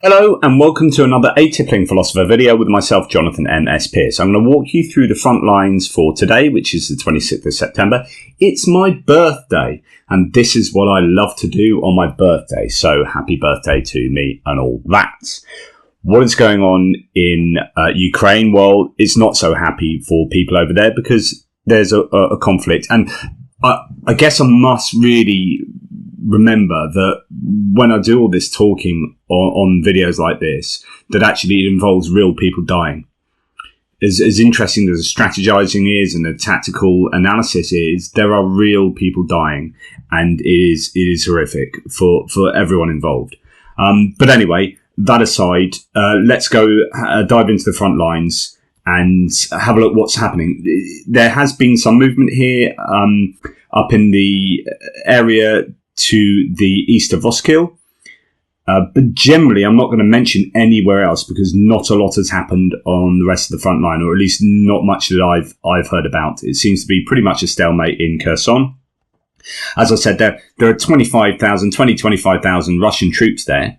Hello and welcome to another Atypical Philosopher video with myself, Jonathan M.S. Pearce. I'm going to walk you through the front lines for today, which is the 26th of September. It's my birthday, and this is what I love to do on my birthday. So happy birthday to me and all that. What is going on in Ukraine? Well, it's not so happy for people over there because there's a conflict. And I guess I must really remember that when I do all this talking on videos like this, that actually it involves real people dying. As interesting as the strategizing is and the tactical analysis is, there are real people dying, and it is horrific for everyone involved. But anyway, that aside, let's go dive into the front lines and have a look what's happening. There has been some movement here up in the area to the east of Voskil. But generally, I'm not going to mention anywhere else because not a lot has happened on the rest of the front line, or at least not much that I've heard about. It seems to be pretty much a stalemate in Kherson. As I said, there are 25,000 Russian troops there.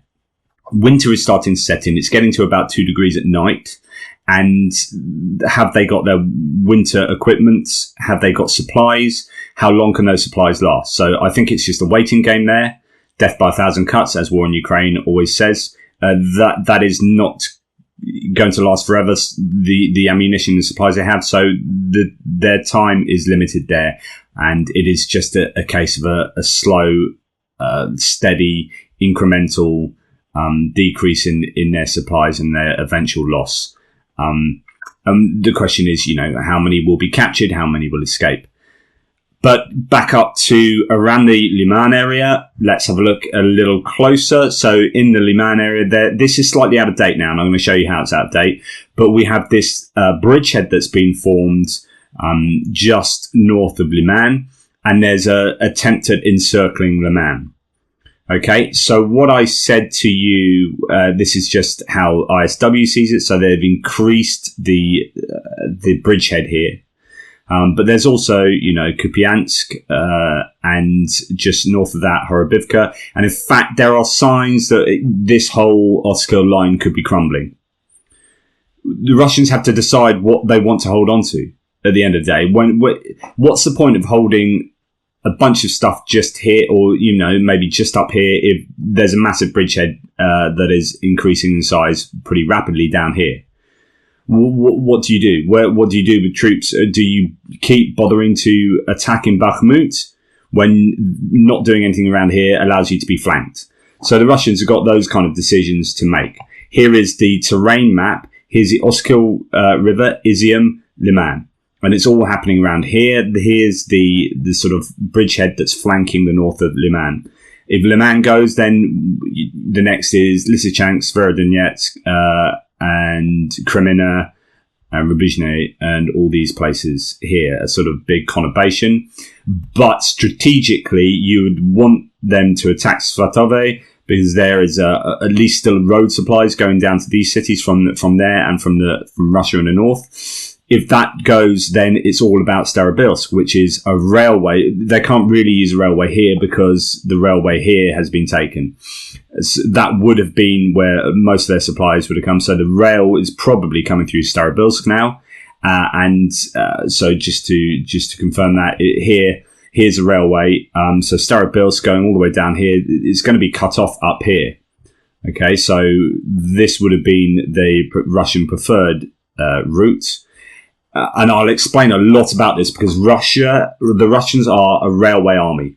Winter is starting to set in. It's getting to about 2 degrees at night. And have they got their winter equipment? Have they got supplies? How long can those supplies last? So I think it's just a waiting game there. Death by 1,000 cuts, as war in Ukraine always says. That is not going to last forever, the ammunition and supplies they have. So their time is limited there. And it is just a case of a slow, steady, incremental decrease in their supplies and their eventual loss. The question is, how many will be captured? How many will escape? But back up to around the Lyman area, let's have a look a little closer. So in the Lyman area there, this is slightly out of date now, and I'm going to show you how it's out of date. But we have this bridgehead that's been formed just north of Lyman, and there's an attempt at encircling Lyman. Okay, so what I said to you, this is just how ISW sees it. So they've increased the bridgehead here. But there's also, Kupiansk, and just north of that, Horobivka. And in fact, there are signs that this whole Oskil line could be crumbling. The Russians have to decide what they want to hold on to at the end of the day. What's the point of holding a bunch of stuff just here, or, maybe just up here, if there's a massive bridgehead that is increasing in size pretty rapidly down here? What do you do? What do you do with troops? Do you keep bothering to attack in Bakhmut when not doing anything around here allows you to be flanked? So the Russians have got those kind of decisions to make. Here is the terrain map. Here's the Oskil River, Izium, Lyman. And it's all happening around here. Here's the sort of bridgehead that's flanking the north of Lyman. If Lyman goes, then the next is Lysychansk, Severodonetsk, and Kreminna and Rubizhne, and all these places here, a sort of big conurbation. But strategically, you would want them to attack Svatove, because there is at least still road supplies going down to these cities from there and from Russia in the north. If that goes, then it's all about Starobilsk, which is a railway. They can't really use a railway here because the railway here has been taken. So that would have been where most of their supplies would have come. So the rail is probably coming through Starobilsk now. So just to confirm that, here's a railway. So Starobilsk going all the way down here is going to be cut off up here. Okay, so this would have been the Russian preferred route. And I'll explain a lot about this because the Russians are a railway army.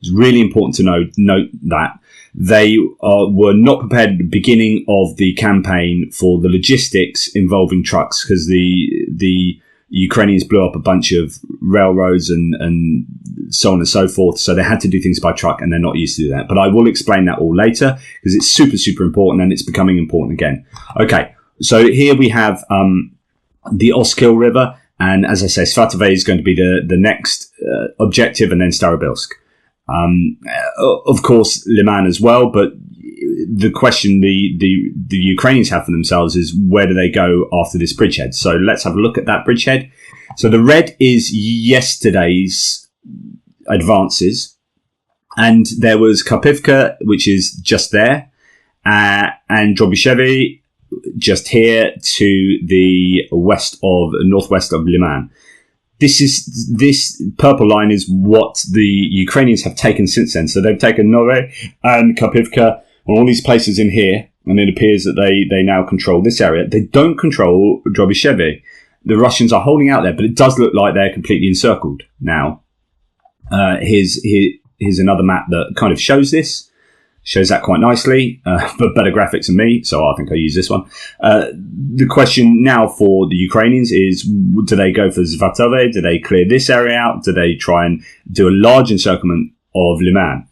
It's really important to note that. They were not prepared at the beginning of the campaign for the logistics involving trucks, because the Ukrainians blew up a bunch of railroads and so on and so forth. So they had to do things by truck, and they're not used to do that. But I will explain that all later because it's super, super important, and it's becoming important again. Okay, so here we have the Oskil River, and as I say, Svatove is going to be the next objective, and then Starobilsk. Of course, Lyman as well, but the question the Ukrainians have for themselves is, where do they go after this bridgehead? So let's have a look at that bridgehead. So the red is yesterday's advances, and there was Karpivka, which is just there, and Drobyshevo just here to the northwest of Lyman. This purple line is what the Ukrainians have taken since then. So they've taken Nove and Karpivka and all these places in here, and it appears that they now control this area. They don't control Drobyshevo. The Russians are holding out there, but it does look like they're completely encircled now. Here's another map that kind of shows this. Shows that quite nicely, but better graphics than me, so I think I'll use this one. The question now for the Ukrainians is, do they go for Zvatove? Do they clear this area out? Do they try and do a large encirclement of Lyman?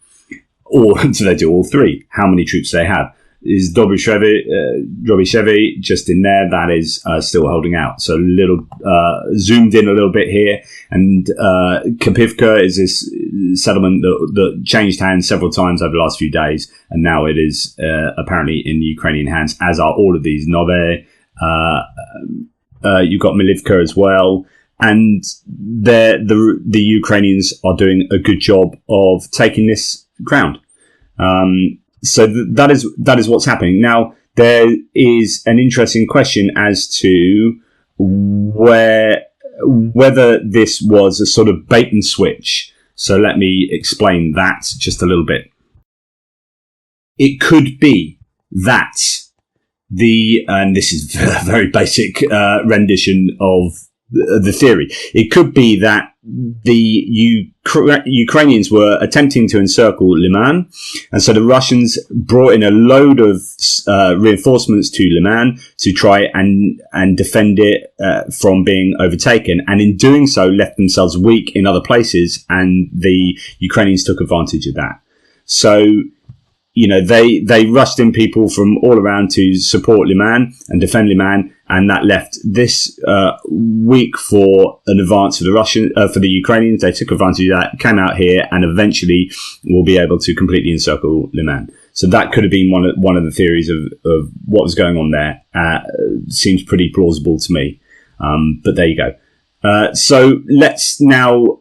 Or do they do all three? How many troops do they have? Is Drobyshevo just in there? That is still holding out. So a little zoomed in a little bit here. And Kapivka is this settlement that changed hands several times over the last few days. And now it is apparently in Ukrainian hands, as are all of these. Nove, you've got Milivka as well. And the Ukrainians are doing a good job of taking this ground. So that is what's happening. Now, there is an interesting question as to whether this was a sort of bait and switch. So let me explain that just a little bit. It could be that and this is a very basic rendition of the theory. It could be that the Ukrainians were attempting to encircle Lyman, and so the Russians brought in a load of reinforcements to Lyman to try and defend it from being overtaken, and in doing so left themselves weak in other places, and the Ukrainians took advantage of that. So, they rushed in people from all around to support Lyman and defend Lyman, and that left this weak for an advance for the Ukrainians. They took advantage of that, came out here, and eventually will be able to completely encircle Lyman. So that could have been one of the theories of what was going on there. Seems pretty plausible to me, but there you go. So let's now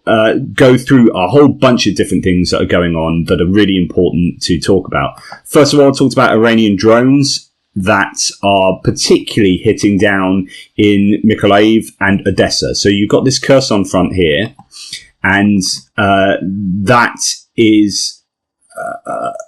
go through a whole bunch of different things that are going on that are really important to talk about. First of all, I talked about Iranian drones that are particularly hitting down in Mykolaiv and Odessa. So you've got this Kherson front here, and that is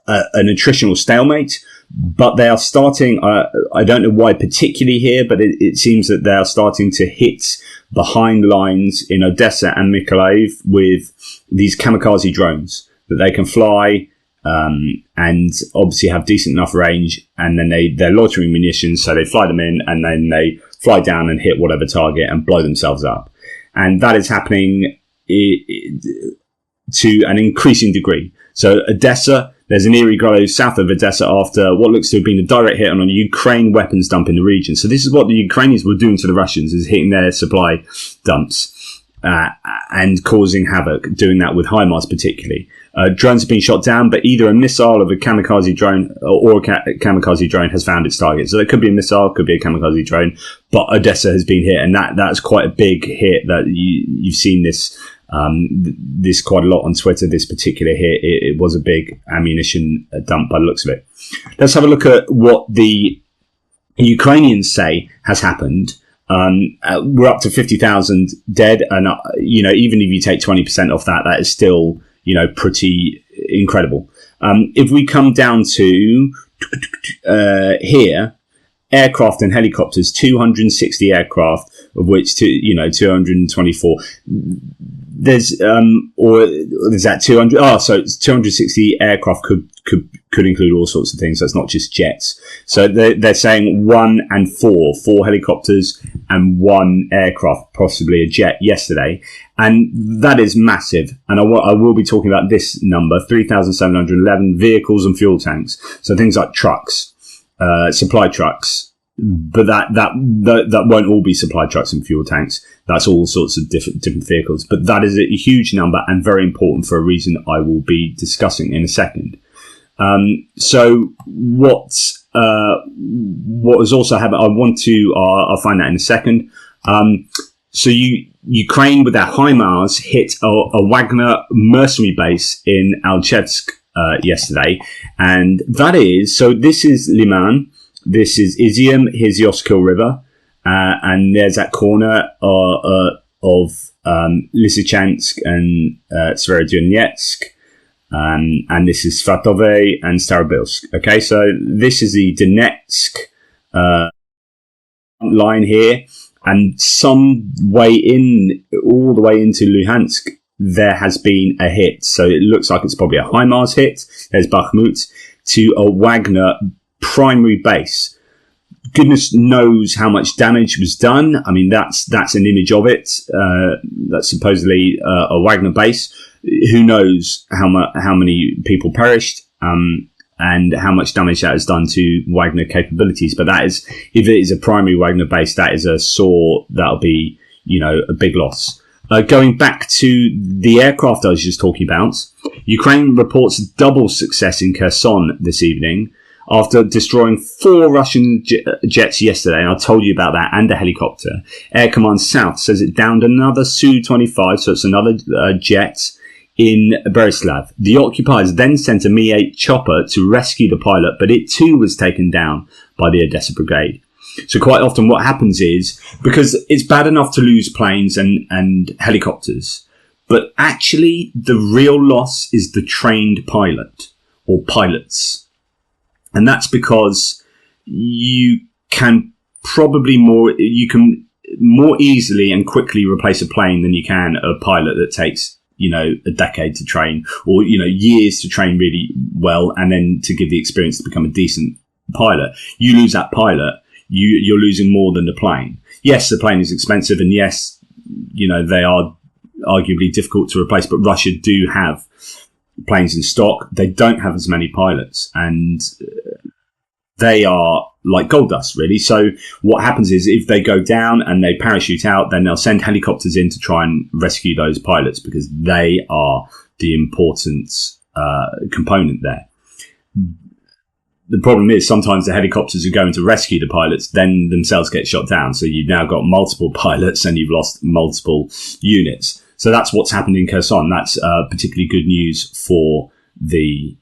an attritional stalemate. But they are starting, I don't know why particularly here, but it seems that they are starting to hit behind lines in Odessa and Mykolaiv with these kamikaze drones that they can fly and obviously have decent enough range. And then they're loitering munitions, so they fly them in and then they fly down and hit whatever target and blow themselves up. And that is happening to an increasing degree. So Odessa, there's an eerie glow south of Odessa after what looks to have been a direct hit on a Ukraine weapons dump in the region. So this is what the Ukrainians were doing to the Russians, is hitting their supply dumps and causing havoc, doing that with HIMARS particularly. Drones have been shot down, but either a missile of a kamikaze drone or a kamikaze drone has found its target. So it could be a missile, could be a kamikaze drone, but Odessa has been hit, and that's quite a big hit. That you've seen this quite a lot on Twitter. This particular hit, it was a big ammunition dump by the looks of it. Let's have a look at what the Ukrainians say has happened. We're up to 50,000 dead, and even if you take 20% off that, that is still pretty incredible. If we come down to here, aircraft and helicopters, 260 aircraft, of which 224. There's or is that 200? Oh, so it's 260 aircraft could include all sorts of things. So it's not just jets. So they're saying 1 and 4 helicopters and 1 aircraft, possibly a jet yesterday, and that is massive. And I will be talking about this number: 3,711 vehicles and fuel tanks. So things like trucks, supply trucks. But that won't all be supply trucks and fuel tanks. That's all sorts of different vehicles. But that is a huge number and very important for a reason I will be discussing in a second. So what has also happened? I'll find that in a second. So Ukraine with their HIMARS hit a Wagner mercenary base in Alchevsk yesterday, and that is, so this is Lyman, this is Izium, here's the Oskil River, and there's that corner of Lysychansk and Severodonetsk, and this is Svatove and Starobilsk. Okay, so this is the Donetsk line here, and some way in, all the way into Luhansk, there has been a hit. So it looks like it's probably a HIMARS hit. There's Bakhmut to a Wagner primary base. Goodness knows how much damage was done. I mean, that's an image of it. That's supposedly a Wagner base. Who knows how many people perished, and how much damage that has done to Wagner capabilities. But that is, if it is a primary Wagner base, that is that'll be, a big loss. Going back to the aircraft I was just talking about, Ukraine reports double success in Kherson this evening after destroying 4 Russian jets yesterday. And I told you about that, and a helicopter. Air Command South says it downed another Su-25, so it's another jet, in Berislav. The occupiers then sent a Mi-8 chopper to rescue the pilot, but it too was taken down by the Odessa Brigade. So quite often what happens is, because it's bad enough to lose planes and helicopters, but actually the real loss is the trained pilot or pilots. And that's because you can more easily and quickly replace a plane than you can a pilot that takes a decade to train, or years to train really well, and then to give the experience to become a decent pilot. You lose that pilot, you're losing more than the plane. Yes, the plane is expensive, and yes, they are arguably difficult to replace, but Russia do have planes in stock. They don't have as many pilots, and they are like gold dust, really. So what happens is, if they go down and they parachute out, then they'll send helicopters in to try and rescue those pilots, because they are the important component there. The problem is, sometimes the helicopters are going to rescue the pilots, then themselves get shot down. So you've now got multiple pilots and you've lost multiple units. So that's what's happened in Kherson. That's particularly good news for the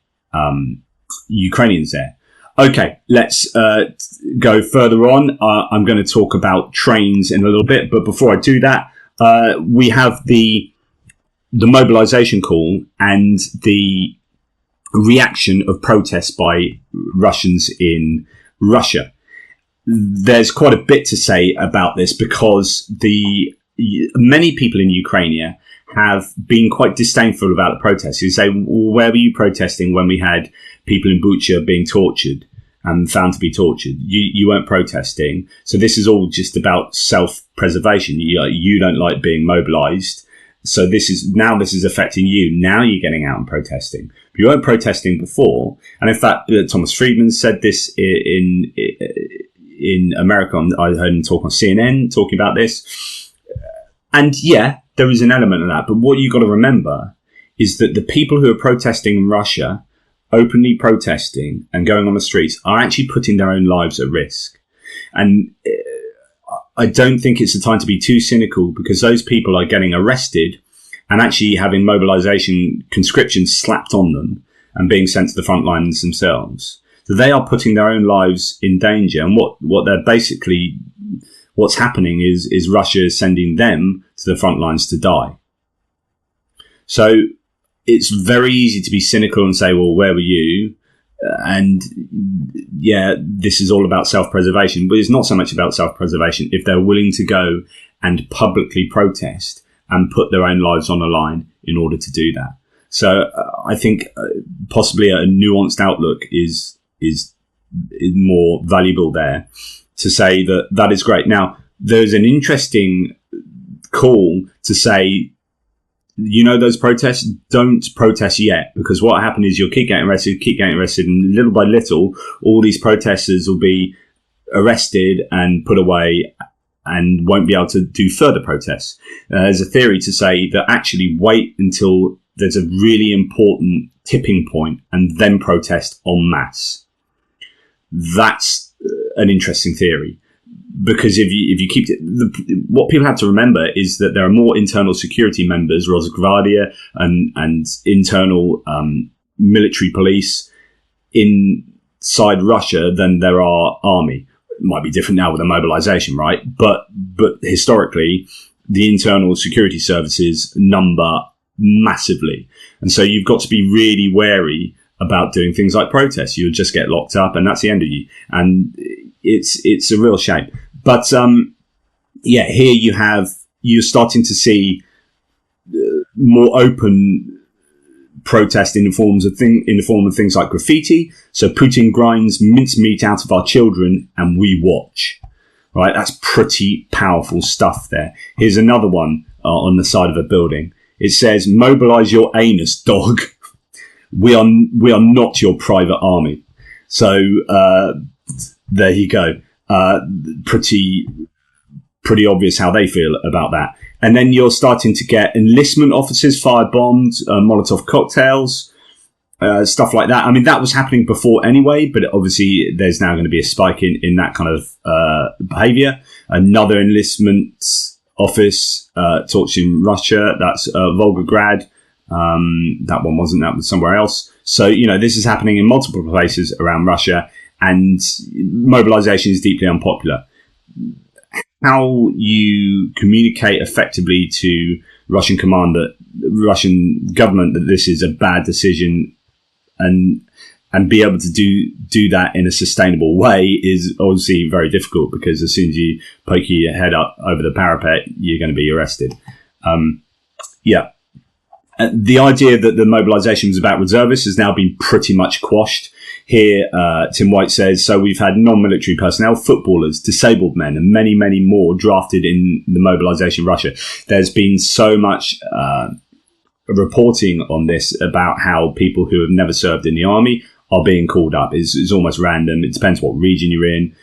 Ukrainians there. Okay, let's go further on. I'm going to talk about trains in a little bit, but before I do that, we have the mobilization call and the reaction of protests by Russians in Russia. There's quite a bit to say about this, because many people in Ukraine have been quite disdainful about the protests. You say, well, where were you protesting when we had people in Bucha being tortured and found to be tortured? You weren't protesting. So this is all just about self-preservation. You don't like being mobilized. So this is affecting you. Now you're getting out and protesting. But you weren't protesting before. And in fact, Thomas Friedman said this in America. I heard him talk on CNN talking about this. And yeah, there is an element of that. But what you've got to remember is that the people who are protesting in Russia, openly protesting and going on the streets, are actually putting their own lives at risk. And I don't think it's the time to be too cynical, because those people are getting arrested and actually having mobilization conscription slapped on them and being sent to the front lines themselves. So they are putting their own lives in danger. And what's happening is Russia is sending them to the front lines to die. So it's very easy to be cynical and say, well, where were you? And yeah, this is all about self-preservation, but it's not so much about self-preservation if they're willing to go and publicly protest and put their own lives on the line in order to do that. So I think possibly a nuanced outlook is more valuable there, to say that is great. Now, there's an interesting call to say, those protests, don't protest yet, because what happened is you'll keep getting arrested, and little by little, all these protesters will be arrested and put away and won't be able to do further protests. There's a theory to say that actually wait until there's a really important tipping point and then protest en masse. That's an interesting theory. Because if you keep what people have to remember is that there are more internal security members, Rosgvardia, and internal military police inside Russia than there are army. It might be different now with the mobilization, right? But historically, the internal security services number massively. And so you've got to be really wary about doing things like protests. You'll just get locked up and that's the end of you. And it's a real shame. But here you're starting to see more open protest in the form of things like graffiti. So Putin grinds mincemeat out of our children and we watch. Right, that's pretty powerful stuff there. Here's another one on the side of a building. It says, "Mobilize your anus, dog. We are not your private army." So there you go. Pretty obvious how they feel about that. And then you're starting to get enlistment officers firebombed, Molotov cocktails, stuff like that. I mean, that was happening before anyway, but obviously there's now going to be a spike in that kind of behavior. Another enlistment office torched in Russia. That's Volgograd. That one wasn't. That was somewhere else. So, this is happening in multiple places around Russia, and mobilization is deeply unpopular. How you communicate effectively to Russian Russian government that this is a bad decision and be able to do that in a sustainable way is obviously very difficult, because as soon as you poke your head up over the parapet, you're going to be arrested. The idea that the mobilization was about reservists has now been pretty much quashed. Here, Tim White says, so we've had non-military personnel, footballers, disabled men, and many, many more drafted in the mobilization in Russia. There's been so much reporting on this about how people who have never served in the army are being called up. It's almost random. It depends what region you're in.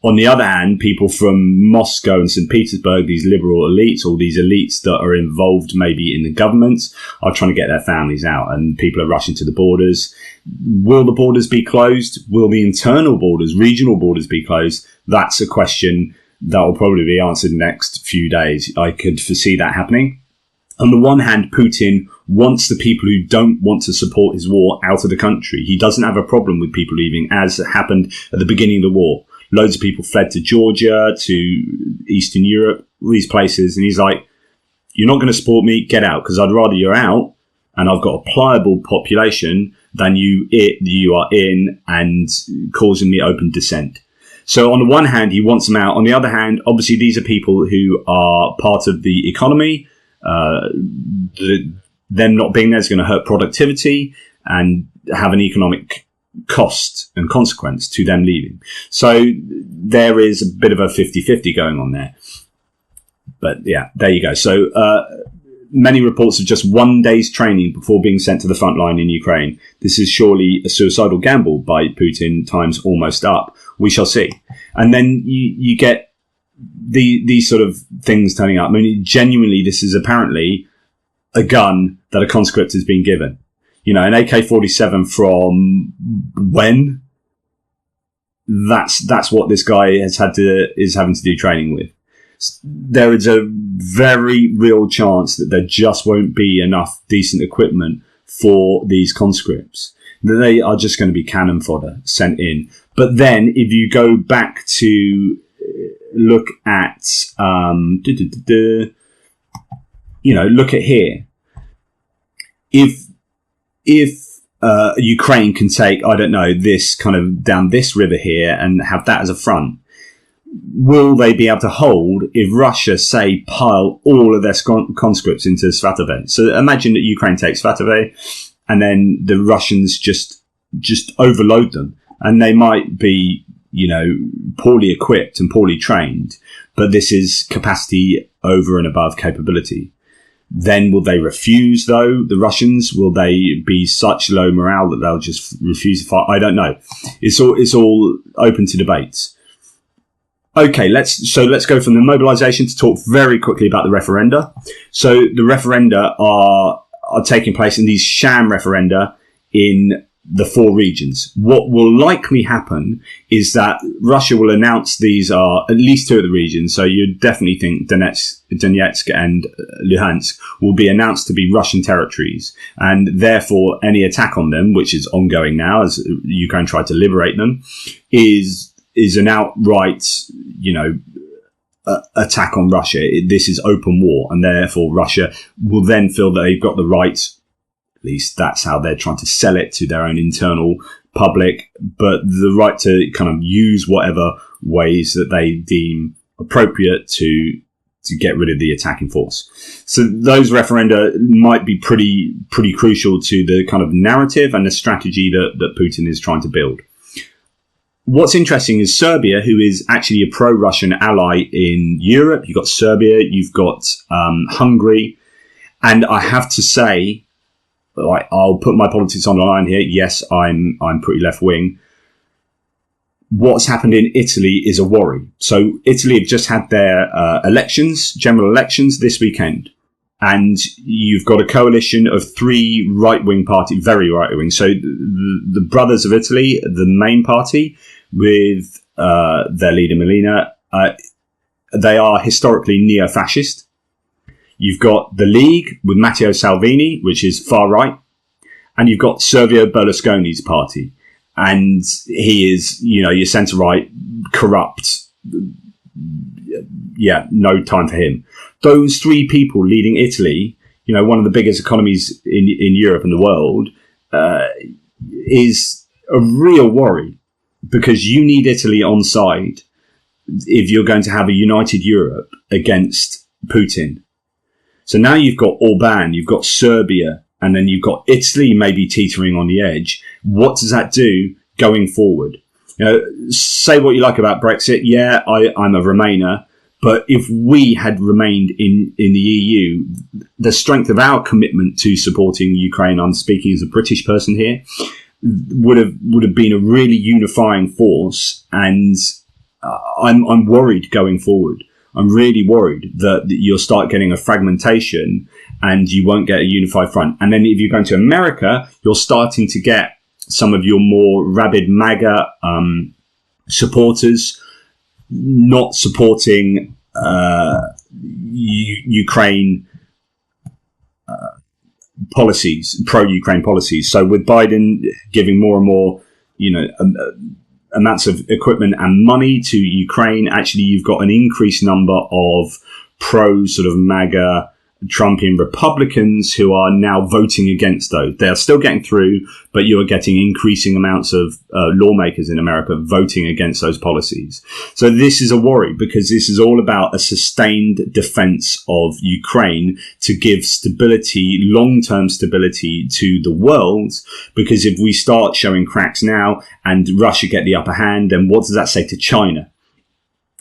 On the other hand, people from Moscow and St. Petersburg, these liberal elites, or these elites that are involved maybe in the government, are trying to get their families out, and people are rushing to the borders. Will the borders be closed? Will the internal borders, regional borders, be closed? That's a question that will probably be answered in the next few days. I could foresee that happening. On the one hand, Putin wants the people who don't want to support his war out of the country. He doesn't have a problem with people leaving, as happened at the beginning of the war. Loads of people fled to Georgia, to Eastern Europe, all these places. And he's like, you're not going to support me, get out, because I'd rather you're out and I've got a pliable population than you are in and causing me open dissent. So on the one hand, he wants them out. On the other hand, obviously, these are people who are part of the economy. Them not being there is going to hurt productivity and have an economic cost and consequence to them leaving. So there is a bit of a 50-50 going on there. But yeah, there you go. So many reports of just 1 day's training before being sent to the front line in Ukraine. This is surely a suicidal gamble by Putin, time's almost up. We shall see. And then you get these sort of things turning up. I mean, genuinely, this is apparently a gun that a conscript has been given. An AK-47 from when? That's what this guy is having to do training with. There is a very real chance that there just won't be enough decent equipment for these conscripts. They are just going to be cannon fodder sent in. But then, if you go back to look at, look at here. If Ukraine can take, I don't know, this kind of down this river here and have that as a front, will they be able to hold if Russia, say, pile all of their conscripts into Svatove? So imagine that Ukraine takes Svatove and then the Russians just overload them, and they might be, poorly equipped and poorly trained, but this is capacity over and above capability. Then will they refuse, though, the Russians? Will they be such low morale that they'll just refuse to fight? I don't know. It's all open to debate. Okay, let's go from the mobilization to talk very quickly about the referenda. So the referenda are taking place in these sham referenda in the four regions. What will likely happen is that Russia will announce these are at least two of the regions. So you definitely think Donetsk and Luhansk will be announced to be Russian territories. And therefore, any attack on them, which is ongoing now as Ukraine tried to liberate them, is an outright, attack on Russia. This is open war. And therefore, Russia will then feel that they've got the right. At least that's how they're trying to sell it to their own internal public, but the right to kind of use whatever ways that they deem appropriate to get rid of the attacking force. So those referenda might be pretty crucial to the kind of narrative and the strategy that Putin is trying to build. What's interesting is Serbia, who is actually a pro-Russian ally in Europe. You've got Serbia, you've got Hungary, and I have to say, I'll put my politics on the line here. Yes, I'm pretty left wing. What's happened in Italy is a worry. So Italy have just had their general elections this weekend, and you've got a coalition of three right-wing parties, very right-wing. So the Brothers of Italy, the main party, with their leader Melina, they are historically neo-fascist. You've got the League with Matteo Salvini, which is far right. And you've got Silvio Berlusconi's party. And he is, your centre-right, corrupt. Yeah, no time for him. Those three people leading Italy, one of the biggest economies in Europe and the world, is a real worry. Because you need Italy on side if you're going to have a united Europe against Putin. So now you've got Orban, you've got Serbia, and then you've got Italy maybe teetering on the edge. What does that do going forward? Say what you like about Brexit. Yeah, I'm a Remainer. But if we had remained in the EU, the strength of our commitment to supporting Ukraine, I'm speaking as a British person here, would have been a really unifying force. And I'm worried going forward. I'm really worried that you'll start getting a fragmentation and you won't get a unified front. And then if you're going to America, you're starting to get some of your more rabid MAGA supporters not supporting Ukraine policies, pro-Ukraine policies. So with Biden giving more and more, amounts of equipment and money to Ukraine, actually you've got an increased number of pro sort of MAGA Trumpian Republicans who are now voting against those. They are still getting through, but you are getting increasing amounts of lawmakers in America voting against those policies. So this is a worry because this is all about a sustained defense of Ukraine to give stability, long-term stability to the world. Because if we start showing cracks now and Russia get the upper hand, then what does that say to China?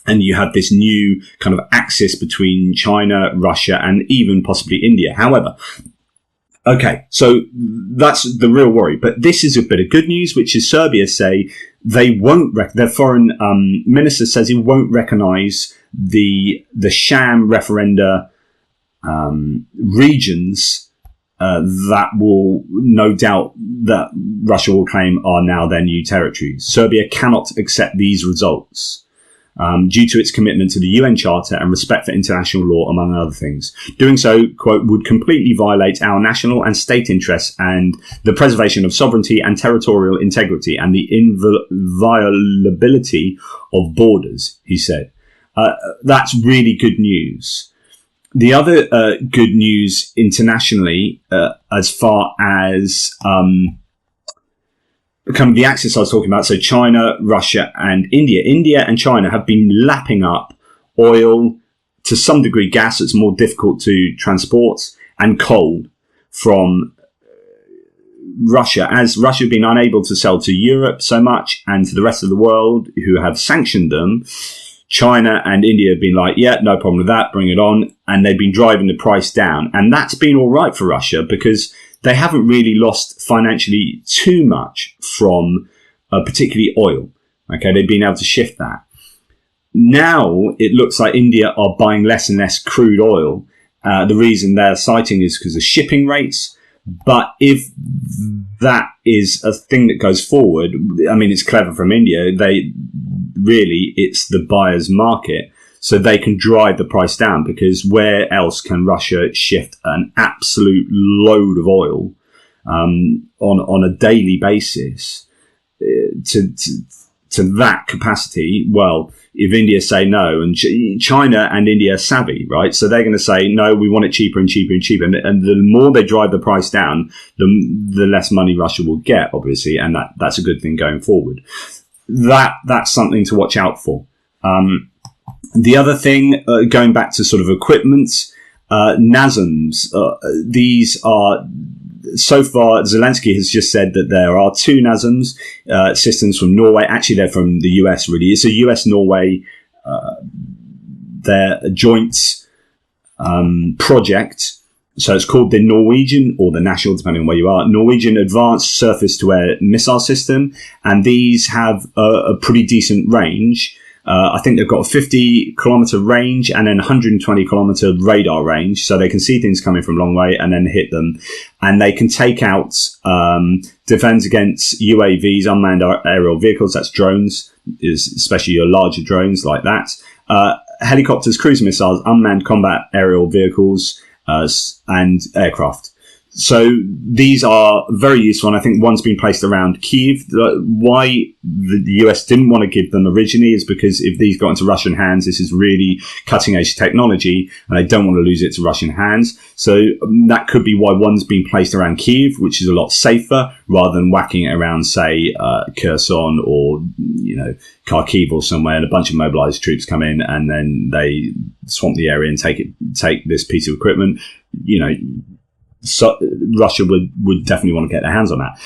And you have this new kind of axis between China, Russia, and even possibly India. However, okay, so that's the real worry. But this is a bit of good news, which is Serbia say they won't, their foreign minister says he won't recognise the sham referenda regions that will no doubt that Russia will claim are now their new territories. Serbia cannot accept these results. Due to its commitment to the UN Charter and respect for international law, among other things. Doing so, quote, would completely violate our national and state interests and the preservation of sovereignty and territorial integrity and the inviolability of borders, he said. That's really good news. The other good news internationally, as far as kind of the axis I was talking about, so China, Russia and India. India and China have been lapping up oil, to some degree gas that's more difficult to transport, and coal from Russia, as Russia have been unable to sell to Europe so much and to the rest of the world who have sanctioned them. China and India have been like, yeah, no problem with that, bring it on. And they've been driving the price down. And that's been all right for Russia because they haven't really lost financially too much from particularly oil. Okay, they've been able to shift that. Now it looks like India are buying less and less crude oil. The reason they're citing is because of shipping rates. But if that is a thing that goes forward. I mean, it's clever from India. It's the buyer's market. So they can drive the price down, because where else can Russia shift an absolute load of oil on a daily basis to that capacity? Well, if India say no, and China and India are savvy, right? So they're going to say, no, we want it cheaper and cheaper and cheaper. And the more they drive the price down, the less money Russia will get, obviously. And that's a good thing going forward. That's something to watch out for. The other thing, going back to sort of equipment, NASMs, these are, so far, Zelensky has just said that there are 2 NASMs systems from Norway. Actually, they're from the US, really. It's a US-Norway, they're a joint project. So it's called the Norwegian, or the National, depending on where you are, Norwegian Advanced Surface-to-Air Missile System. And these have a pretty decent range. I think they've got a 50-kilometer range and then 120-kilometer radar range, so they can see things coming from a long way and then hit them. And they can take out defense against UAVs, unmanned aerial vehicles, that's drones, especially your larger drones like that, helicopters, cruise missiles, unmanned combat aerial vehicles, and aircraft. So these are very useful, and I think one's been placed around Kyiv. Why the US didn't want to give them originally is because if these got into Russian hands, this is really cutting-edge technology, and they don't want to lose it to Russian hands. So that could be why one's been placed around Kyiv, which is a lot safer, rather than whacking it around, say, Kherson or, Kharkiv or somewhere, and a bunch of mobilized troops come in and then they swamp the area and take this piece of equipment. So Russia would definitely want to get their hands on that.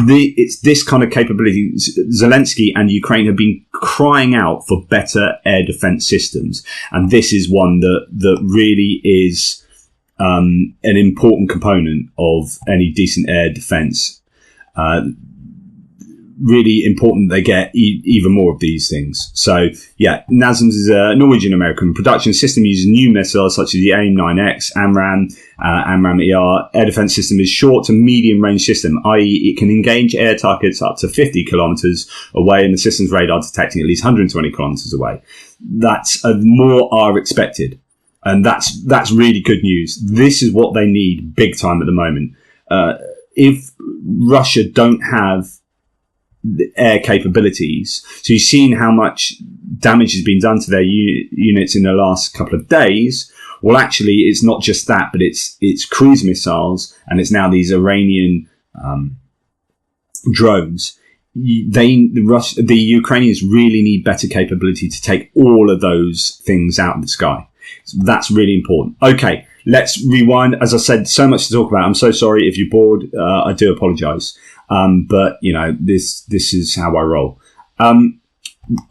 It's this kind of capability. Zelensky and Ukraine have been crying out for better air defense systems, and this is one that really is an important component of any decent air defense. Really important they get even more of these things. So yeah, NASMS is a Norwegian-American production system using new missiles such as the AIM-9X, AMRAAM, AMRAAM-ER. Air defense system is short to medium range system, i.e. it can engage air targets up to 50 kilometers away, and the system's radar detecting at least 120 kilometers away. That's more are expected, and that's really good news. This is what they need big time at the moment. If Russia don't have the air capabilities, so you've seen how much damage has been done to their units in the last couple of days. Well, actually, it's not just that, but it's cruise missiles, and it's now these Iranian drones. The Ukrainians really need better capability to take all of those things out of the sky. So that's really important. Okay, let's rewind. As I said, so much to talk about. I'm so sorry if you're bored. I do apologise. But this is how I roll.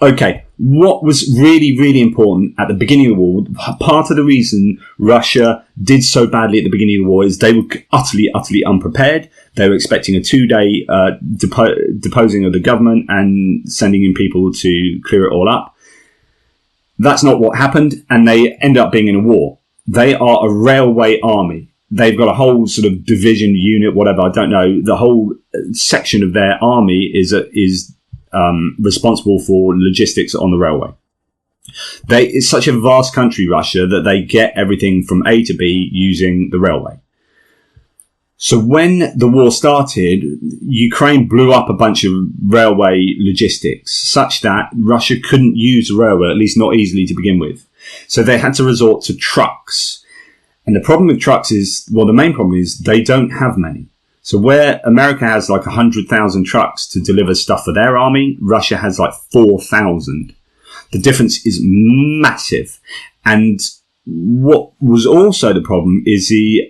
Okay. What was really, really important at the beginning of the war, part of the reason Russia did so badly at the beginning of the war is they were utterly, utterly unprepared. They were expecting a 2-day, deposing of the government and sending in people to clear it all up. That's not what happened, and they end up being in a war. They are a railway army. They've got a whole sort of division, unit, whatever, I don't know. The whole section of their army is responsible for logistics on the railway. It's such a vast country, Russia, that they get everything from A to B using the railway. So when the war started, Ukraine blew up a bunch of railway logistics such that Russia couldn't use the railway, at least not easily to begin with. So they had to resort to trucks. And the problem with trucks is, well, the main problem is they don't have many. So where America has like 100,000 trucks to deliver stuff for their army, Russia has like 4,000. The difference is massive. And what was also the problem is the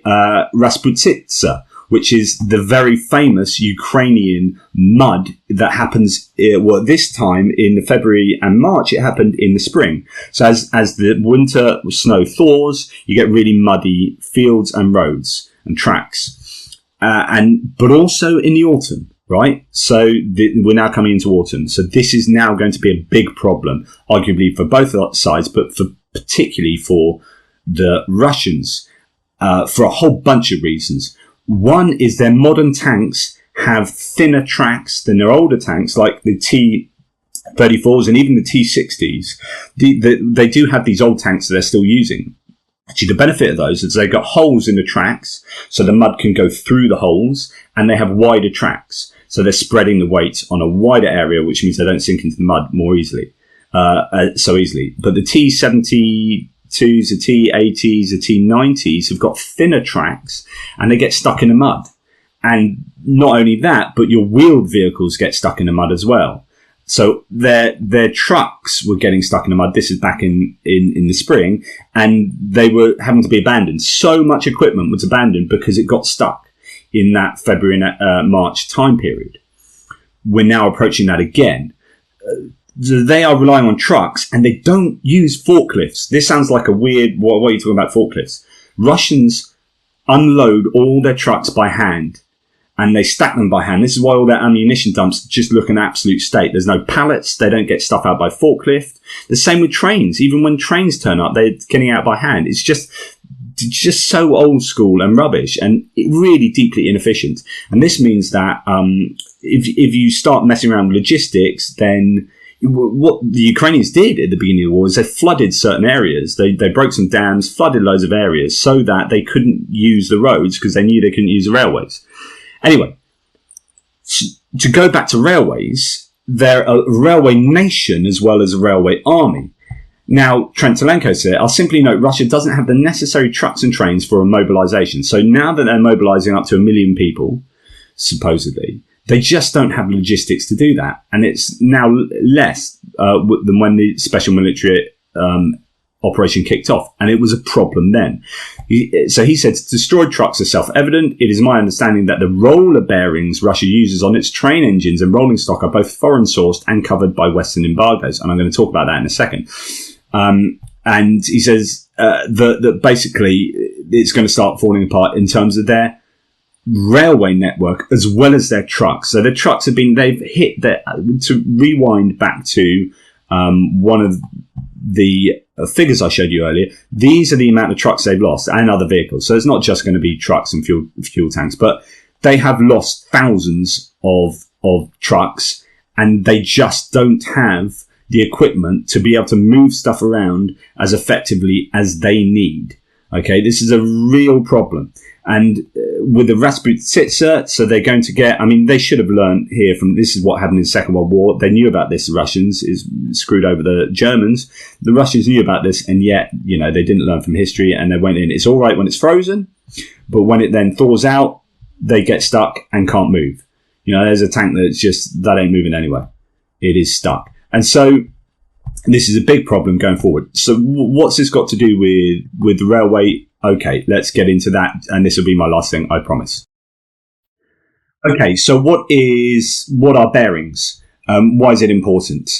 Rasputitsa, which is the very famous Ukrainian mud that happens, this time in February and March, it happened in the spring. So as the winter snow thaws, you get really muddy fields and roads and tracks. But also in the autumn, right? So we're now coming into autumn. So this is now going to be a big problem, arguably for both sides, but particularly for the Russians, for a whole bunch of reasons. One is their modern tanks have thinner tracks than their older tanks, like the T-34s and even the T-60s. They do have these old tanks that they're still using. Actually, the benefit of those is they've got holes in the tracks, so the mud can go through the holes, and they have wider tracks, so they're spreading the weight on a wider area, which means they don't sink into the mud more easily, so easily. But the T-72s, the T-80s, the T-90s have got thinner tracks, and they get stuck in the mud. And not only that, but your wheeled vehicles get stuck in the mud as well. So their trucks were getting stuck in the mud. This is back in the spring, and they were having to be abandoned. So much equipment was abandoned because it got stuck in that February and March time period. We're now approaching that again. They are relying on trucks, and they don't use forklifts. This sounds like a weird, what are you talking about forklifts? Russians unload all their trucks by hand, and they stack them by hand. This is why all their ammunition dumps just look an absolute state. There's no pallets. They don't get stuff out by forklift. The same with trains. Even when trains turn up, they're getting out by hand. It's just so old school and rubbish, and really deeply inefficient. And this means that if you start messing around with logistics, then what the Ukrainians did at the beginning of the war is they flooded certain areas. They broke some dams, flooded loads of areas so that they couldn't use the roads because they knew they couldn't use the railways. Anyway, to go back to railways, they're a railway nation as well as a railway army. Now, Trentelenko said, I'll simply note Russia doesn't have the necessary trucks and trains for a mobilization. So now that they're mobilizing up to 1 million people, supposedly, they just don't have logistics to do that. And it's now less than when the special military operation kicked off. And it was a problem then. So he said, destroyed trucks are self-evident. It is my understanding that the roller bearings Russia uses on its train engines and rolling stock are both foreign sourced and covered by Western embargoes. And I'm going to talk about that in a second. And he says that basically it's going to start falling apart in terms of their railway network as well as their trucks. So their trucks they've hit to rewind back to one of the figures I showed you earlier. These are the amount of trucks they've lost and other vehicles. So it's not just going to be trucks and fuel tanks, but they have lost thousands of trucks, and they just don't have the equipment to be able to move stuff around as effectively as they need. Okay, this is a real problem. And with the Rasputitsa, so they're going to get, they should have learned here from, this is what happened in the Second World War. They knew about this, the Russians, is screwed over the Germans. The Russians knew about this, and yet, they didn't learn from history, and they went in. It's all right when it's frozen, but when it then thaws out, they get stuck and can't move. There's a tank that ain't moving anywhere. It is stuck. And so this is a big problem going forward. So what's this got to do with the railway? Okay, let's get into that, and this will be my last thing, I promise. Okay, so what are bearings? Why is it important?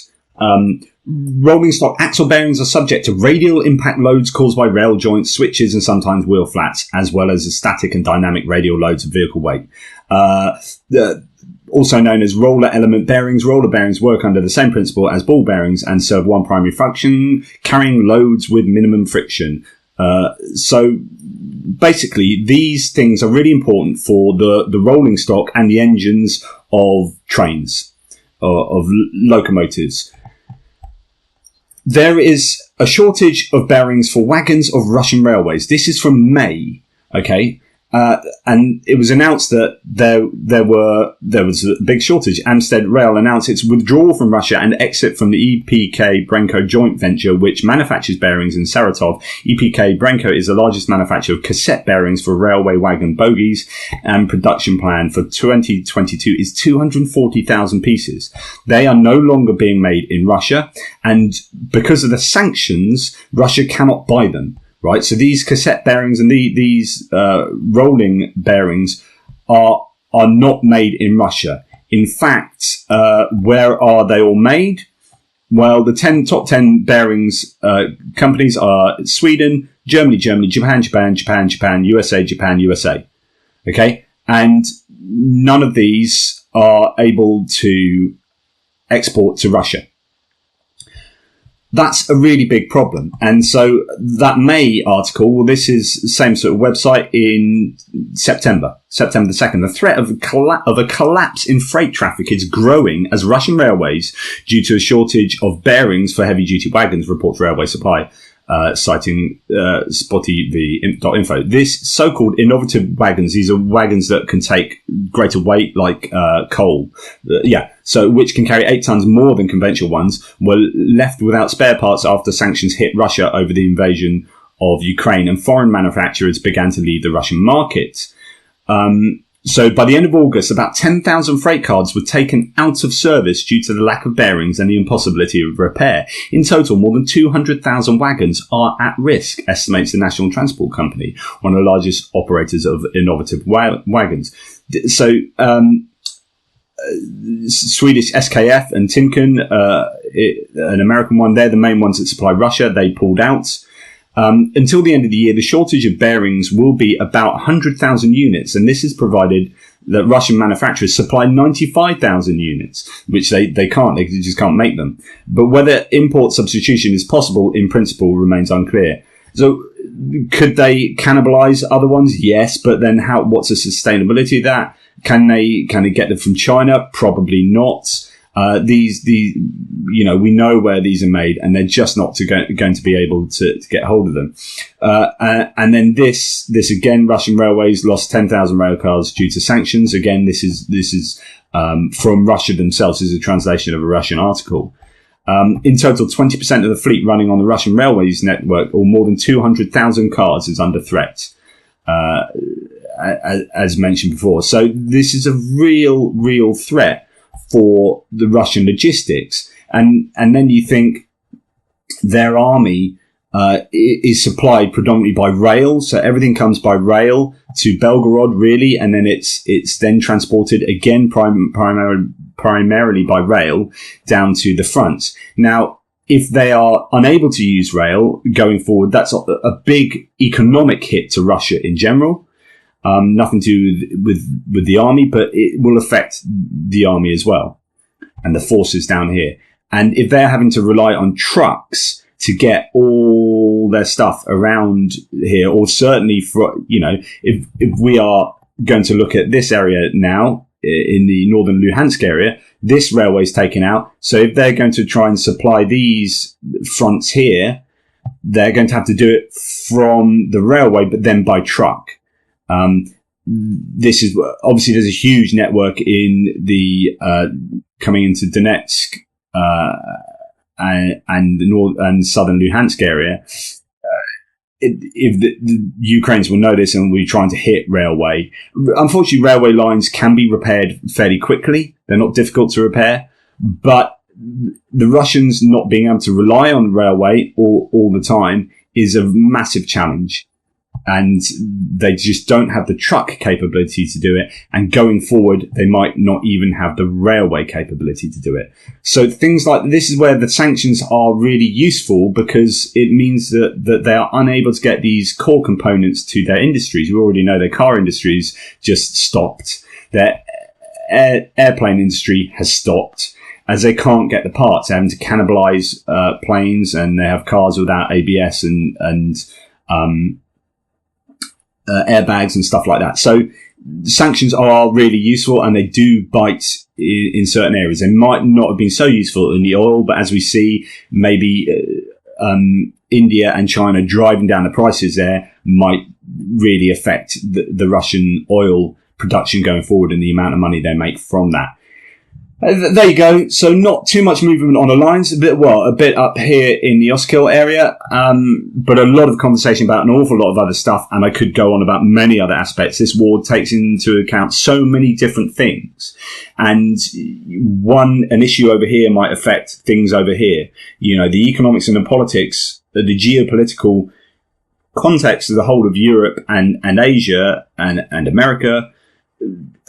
Rolling stock axle bearings are subject to radial impact loads caused by rail joints, switches, and sometimes wheel flats, as well as the static and dynamic radial loads of vehicle weight. Also known as roller element bearings. Roller bearings work under the same principle as ball bearings and serve one primary function, carrying loads with minimum friction. So basically, these things are really important for the rolling stock and the engines of trains, of locomotives. There is a shortage of bearings for wagons of Russian railways. This is from May, okay? And it was announced that there was a big shortage. Amstead Rail announced its withdrawal from Russia and exit from the EPK Brenko joint venture, which manufactures bearings in Saratov. EPK Brenko is the largest manufacturer of cassette bearings for railway wagon bogies, and production plan for 2022 is 240,000 pieces. They are no longer being made in Russia, and because of the sanctions, Russia cannot buy them. Right, so these cassette bearings and these rolling bearings are not made in Russia. In fact, where are they all made? Well, the top 10 bearings companies are Sweden, Germany, Japan, USA. Okay, and none of these are able to export to Russia. That's a really big problem. And so that May article, well, this is the same sort of website in September the 2nd. The threat of a collapse in freight traffic is growing as Russian railways, due to a shortage of bearings for heavy-duty wagons, reports Railway Supply, citing spotty.info. This so-called innovative wagons, these are wagons that can take greater weight, like coal, so which can carry 8 tons more than conventional ones, were left without spare parts after sanctions hit Russia over the invasion of Ukraine, and foreign manufacturers began to leave the Russian market. So by the end of August, about 10,000 freight cars were taken out of service due to the lack of bearings and the impossibility of repair. In total, more than 200,000 wagons are at risk, estimates the National Transport Company, one of the largest operators of innovative wagons. So Swedish SKF and Timken, an American one, they're the main ones that supply Russia. They pulled out. Until the end of the year, the shortage of bearings will be about 100,000 units, and this is provided that Russian manufacturers supply 95,000 units, which they just can't make them. But whether import substitution is possible, in principle, remains unclear. So could they cannibalize other ones? Yes, but then what's the sustainability of that? Can they get them from China? Probably not. We know where these are made, and they're just not going to be able to get hold of them. And then this again, Russian railways lost 10,000 rail cars due to sanctions. Again, this is from Russia themselves. This is a translation of a Russian article. In total, 20% of the fleet running on the Russian railways network, or more than 200,000 cars, is under threat, as mentioned before. So this is a real threat for the Russian logistics. And then you think their army is supplied predominantly by rail. So everything comes by rail to Belgorod, really, and then it's then transported again primarily by rail down to the front. Now, if they are unable to use rail going forward, that's a big economic hit to Russia in general. Nothing to do with the army, but it will affect the army as well, and the forces down here. And if they're having to rely on trucks to get all their stuff around here, or certainly if we are going to look at this area now in the northern Luhansk area, this railway is taken out. So if they're going to try and supply these fronts here, they're going to have to do it from the railway, but then by truck. This is obviously, there's a huge network in the coming into Donetsk and the north and southern Luhansk area. If the Ukrainians will know this, and we're trying to hit railway. Unfortunately, railway lines can be repaired fairly quickly. They're not difficult to repair, but the Russians not being able to rely on railway all the time is a massive challenge. And they just don't have the truck capability to do it. And going forward, they might not even have the railway capability to do it. So things like this is where the sanctions are really useful, because it means that they are unable to get these core components to their industries. We already know their car industries just stopped. Their airplane industry has stopped, as they can't get the parts. They're having to cannibalize planes, and they have cars without ABS and airbags and stuff like that. So sanctions are really useful, and they do bite in certain areas. They might not have been so useful in the oil, but as we see, maybe India and China driving down the prices there might really affect the Russian oil production going forward and the amount of money they make from that. There you go. So not too much movement on the lines. A bit up here in the Oskil area, but a lot of conversation about an awful lot of other stuff. And I could go on about many other aspects. This war takes into account so many different things, and an issue over here might affect things over here. The economics and the politics, the geopolitical context of the whole of Europe and Asia and America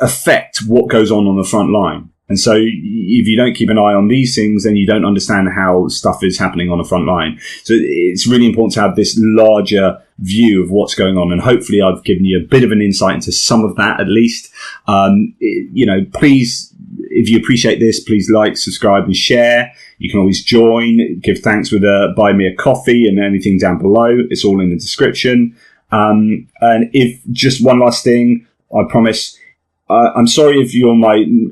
affect what goes on the front line. And so if you don't keep an eye on these things, then you don't understand how stuff is happening on the front line. So it's really important to have this larger view of what's going on. And hopefully I've given you a bit of an insight into some of that, at least. Please, if you appreciate this, please like, subscribe and share. You can always join, give thanks with buy me a coffee and anything down below. It's all in the description. And if just one last thing, I promise, I'm sorry if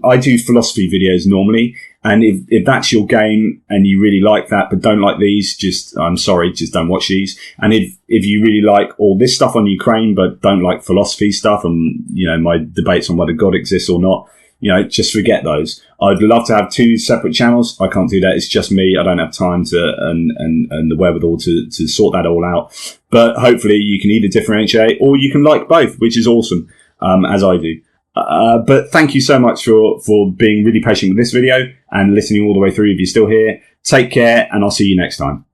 I do philosophy videos normally. And if that's your game and you really like that, but don't like these, I'm sorry, just don't watch these. And if you really like all this stuff on Ukraine, but don't like philosophy stuff and, my debates on whether God exists or not, just forget those. I'd love to have 2 separate channels. I can't do that. It's just me. I don't have time and the wherewithal to sort that all out. But hopefully you can either differentiate or you can like both, which is awesome, as I do. But thank you so much for being really patient with this video and listening all the way through if you're still here. Take care, and I'll see you next time.